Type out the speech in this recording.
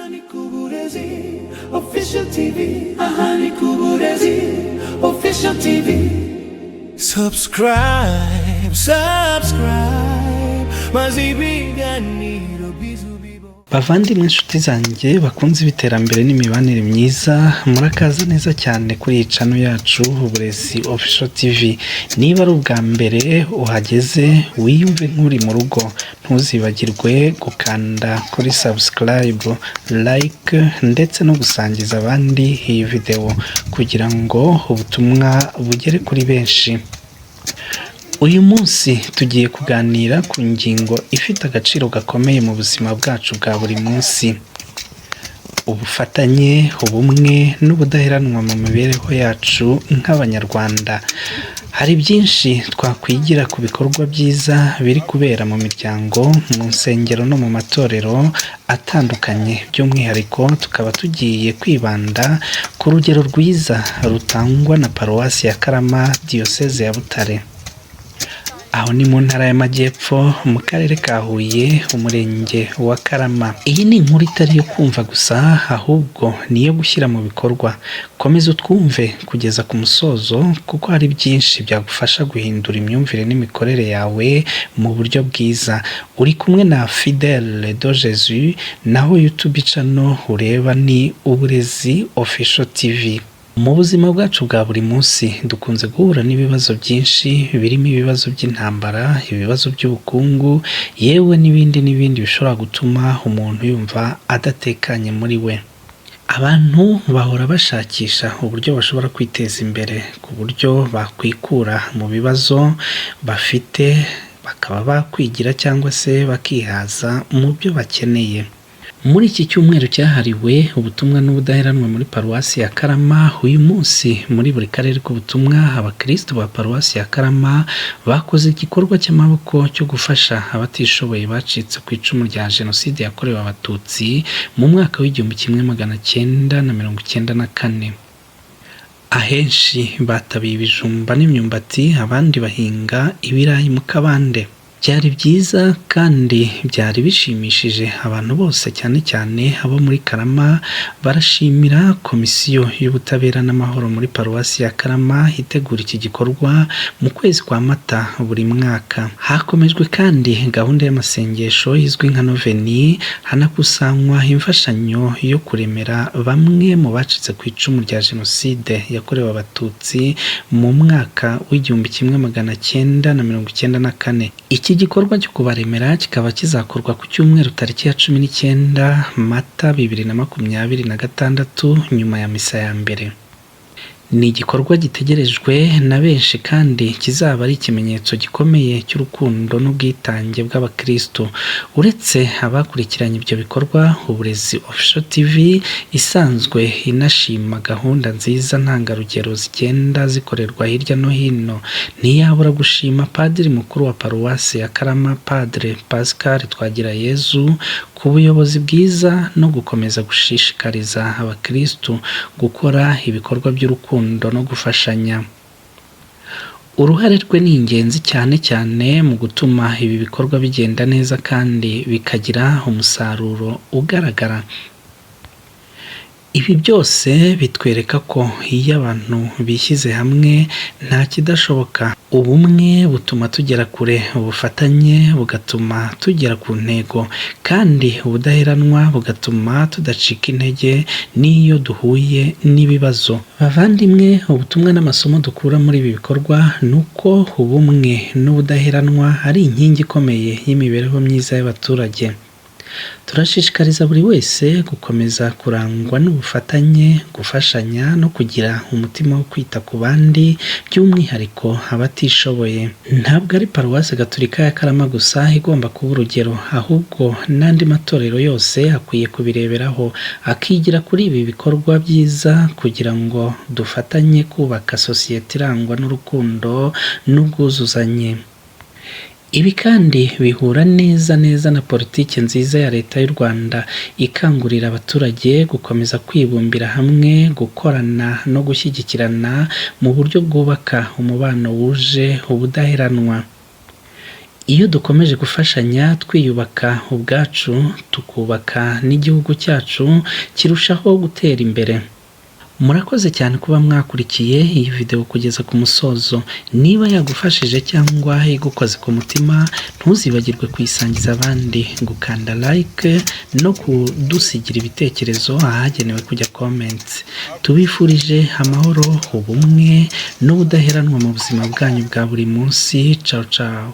Ahani Kuburezi Official TV. Ahani Kuburezi Official TV. Subscribe, maze ibiganiro bizubibo. Bavandimwe inshuti zanjye bakunze ibiterambere n'imibanire myiza, murakaza neza cyane kuri iyi channel yacu Uburezi Official TV. Niba ari ubwa mbere uhageze, wiyumve nk'uri mu rugo, ntuzibagirwe gukanda kuri subscribe, like ndetse no gusangiza abandi iyi video kugira ngo ubutumwa bugere kuri benshi. Uyu munsi tugiye kuganira ku ngingo ifite agaciro gakomeye mu buzima bwacu bwa buri munsi: ubufatanye, ubumwe n'ubudaheranwa mu mibereho yacu nk'Abanyarwanda. Hari byinshi twakwigira ku bikorwa byiza biri kubera mu miryango, mu nsengero no mu matorero atandukanye. By'umwihariko tukaba tugiye kwibanda ku rugero rwiza rutangwa na Paruwasi ya Karama, Diyoseze ya Butare. Aho ni mu ntara y'Amajyepfo, mu karere ka Huye, umurenge wa Karama. Iyi ni inkuru itari yo kumva gusa, ahubwo niyo gushyira mu bikorwa. Komeza utwumve kugeza ku musozo, kuko hari byinshi byagufasha guhindura imyumvire n'imikorere yawe mu buryo bwiza. Uri kumwe na Fidèle de Jésus, naho YouTube channel ureba ni Uburezi Official TV. Mu buzima bwacu bwa buri munsi dukunze guhura n'ibibazo byinshi, birimo ibibazo by'intambara, ibibazo by'ubukungu, yewe n'ibindi bishobora gutuma umuntu yumva adatekanye muri we. Abantu bahora bashakisha uburyo bashobora kwiteza imbere, ku buryo bakwikura mu bibazo bafite, bakaba bakwigira cyangwa se bakihaza mu byo bakeneye. Muri iki cyumweru cyahariwe ubutumwa n'ubudaheranwa muri Paruwasi ya Karama, uyu munsi muri buri karere k'ubutumwa abakristo ba Paruwasi ya Karama bakoze igikorwa cy'amaboko cyo gufasha abatishoboye bacitse ku icumu rya Jenoside yakorewe Abatutsi mu mwaka w'1994. Ahenshi batabiye ibijumba n'imyumbati, abandi bahinga ibirayi mu kabande. Byari byiza kandi byari bishimishije abantu bose, cyane cyane abo muri Karama. Barashimira Komisiyo y'Ubutabera n'Amahoro muri Paruwasi ya Karama itegura iki gikorwa mu kwezi kwa Mata buri mwaka. Hakomejwe kandi gahunda y'amasengesho izwi nka noveni, hanakusanywa imfashanyo yo kuremera bamwe mu bacitse ku icumu rya Jenoside yakorewe Abatutsi mu mwaka w'1994. Iki gikorwa cyo kubaremera kikaba kizakorwa ku cyumweru tariki ya 19 Mata 2026 nyuma ya misa ya mbere. Ni igikorwa gitegerejwe na benshi kandi kizaba ari ikimenyetso gikomeye cy'urukundo n'ubwitange bw'abakristo. Uretse abakurikiranye ibyo bikorwa, Uburezi Official TV isanzwe inashima gahunda nziza ntangarugero zigenda zikorerwa hirya no hino. Ntiyabura gushima Padiri Mukuru wa Paruwasi ya Karama, Padre Pascal Twagirayezu, ku buyobozi bwiza no gukomeza gushishikariza abakristo gukora ibikorwa by'urukundo no gufashanya. Uruhare rwe ni ingenzi cyane cyane mu gutuma ibi bikorwa bigenda neza kandi bikagira umusaruro ugaragara. Ibi byose bitwereka ko iyo abantu bishyize hamwe nta kidashoboka. Ubumwe butuma tugera kure, ubufatanye bugatuma tugera ku ntego, kandi ubudaheranwa bugatuma tudacika intege n'iyo duhuye n'ibibazo. Bavandimwe, ubutumwa n'amasomo dukura muri ibi bikorwa ni uko ubumwe n'ubudaheranwa ari inkingi ikomeye y'imibereho myiza y'abaturage. Turashishikariza buri wese gukomeza kurangwa n'ubufatanye, gufashanya no kugira umutima wo kwita ku bandi, by'umwihariko abatishoboye. Ntabwo ari Paruwasi Gatolika ya Karama gusa igomba kuba urugero, ahubwo n'andi matorero yose akwiye kubireberaho, akigira kuri ibi bikorwa byiza kugira ngo dufatanye kubaka sosiyete irangwa n'urukundo n'ubwuzuzanye. Ibi kandi bihura neza na politiki nziza ya Leta y'u Rwanda ikangurira abaturage gukomeza kwibumbira hamwe, gukorana no gushyigikirana mu buryo bwubaka umubano wuje ubudaheranwa. iyo dukomeje gufashanya twiyubaka ubwacu tukubaka n'igihugu cyacu kirushaho gutera imbere. Murakoze cyane kuba mwakurikiye iyi video kugeza ku musozo. Niba yagufashije cyangwa igukoze ku mutima, ntuzibagirwe kuyisangiza abandi, gukanda like no kudusigira ibitekerezo ahagenewe kujya comments. Tubifurije amahoro, ubumwe n'ubudaheranwa mu buzima bwanyu bwa buri munsi. Ciao ciao.